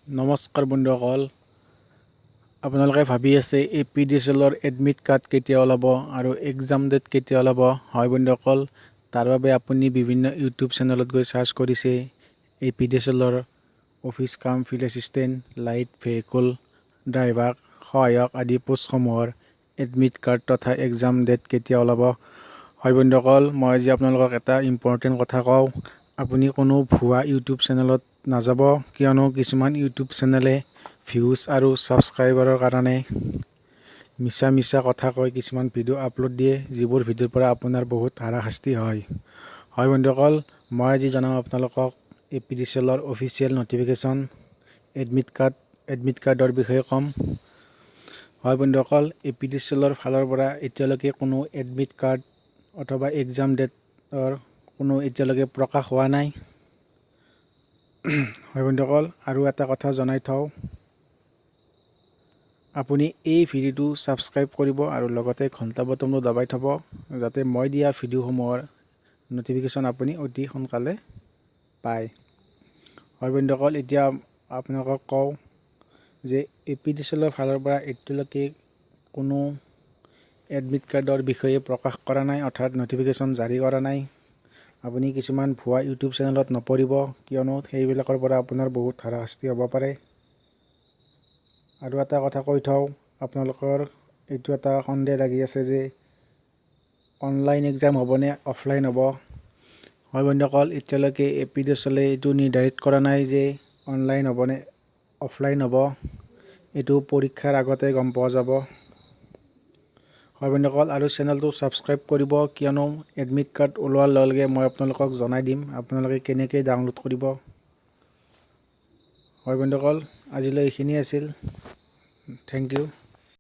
নমস্কাৰ বন্ধুসকল, আপোনালোকে ভাবি আছে APDCLৰ এডমিট কাৰ্ড কেতিয়া ওলাব আৰু এক্সাম ডেট কেতিয়া ওলাব। হয় বন্ধুসকল, তাৰ বাবে আপুনি বিভিন্ন ইউটিউব চেনেলত গৈ চাৰ্চ কৰিছে APDCLৰ অফিচ কাম field assistant, light vehicle driver, সহায়ক আদি পোষ্টসমূহৰ এডমিট কাৰ্ড তথা এক্সাম ডেট কেতিয়া ওলাব। হয় বন্ধুসকল, মই আজি আপোনালোকক এটা ইম্পৰ্টেণ্ট কথা কওঁ। আপুনি কোনো ভুৱা ইউটিউব চেনেলত নাযাব, কিয়নো কিছুমান ইউটিউব চেনেলে ভিউজ আৰু ছাবস্ক্ৰাইবাৰৰ কাৰণে মিছা কথা কৈ কিছুমান ভিডিঅ' আপলোড দিয়ে, যিবোৰ ভিডিঅ'ৰ পৰা আপোনাৰ বহুত হাৰাশাস্তি হয়। হয় বন্ধুসকল, মই আজি জনাম আপোনালোকক APDCLৰ অফিচিয়েল নটিফিকেশ্যন এডমিট কাৰ্ডৰ বিষয়ে ক'ম। হয় বন্ধুসকল, APDCLৰ ফালৰ পৰা এতিয়ালৈকে কোনো এডমিট কাৰ্ড অথবা এক্সাম ডেটৰ কোনো এতিয়ালৈকে প্ৰকাশ হোৱা নাই। হয় বন্ধুসকল, আৰু এটা কথা জনাই থওঁ, আপুনি এই ভিডিঅ'টো ছাবস্ক্ৰাইব কৰিব আৰু লগতে ঘণ্টা বটনটো দবাই থ'ব, যাতে মই দিয়া ভিডিঅ'সমূহৰ নটিফিকেশ্যন আপুনি অতি সোনকালে পায়। হয় বন্ধুসকল, এতিয়া আপোনালোকক কওঁ যে APDCLৰ ফালৰ পৰা এতিয়ালৈকে কোনো এডমিট কাৰ্ডৰ বিষয়ে প্ৰকাশ কৰা নাই, অৰ্থাৎ নটিফিকেশ্যন জাৰি কৰা নাই। আপুনি কিছুমান ভুৱা ইউটিউব চেনেলত নপৰিব, কিয়নো সেইবিলাকৰ পৰা আপোনাৰ বহুত হাৰাশাস্তি হ'ব পাৰে। আৰু এটা কথা কৈ থওঁ, আপোনালোকৰ এইটো এটা সন্দেহ লাগি আছে যে অনলাইন এক্সাম হ'বনে অফলাইন হ'ব। হয় বন্ধুসকল, এতিয়ালৈকে APDCLে এইটো নিৰ্ধাৰিত কৰা নাই যে অনলাইন হ'বনে অফলাইন হ'ব। এইটো পৰীক্ষাৰ আগতে গম পোৱা যাব। হয় বন্ধুসকল, আৰু চেনেলটো ছাবস্ক্ৰাইব কৰিব, কিয়নো এডমিট কাৰ্ড ওলোৱাৰ লগে লগে মই আপোনালোকক জনাই দিম আপোনালোকে কেনেকৈ ডাউনলোড কৰিব। হয় বন্ধুসকল, আজিলৈ এইখিনিয়ে আছিল। Thank U.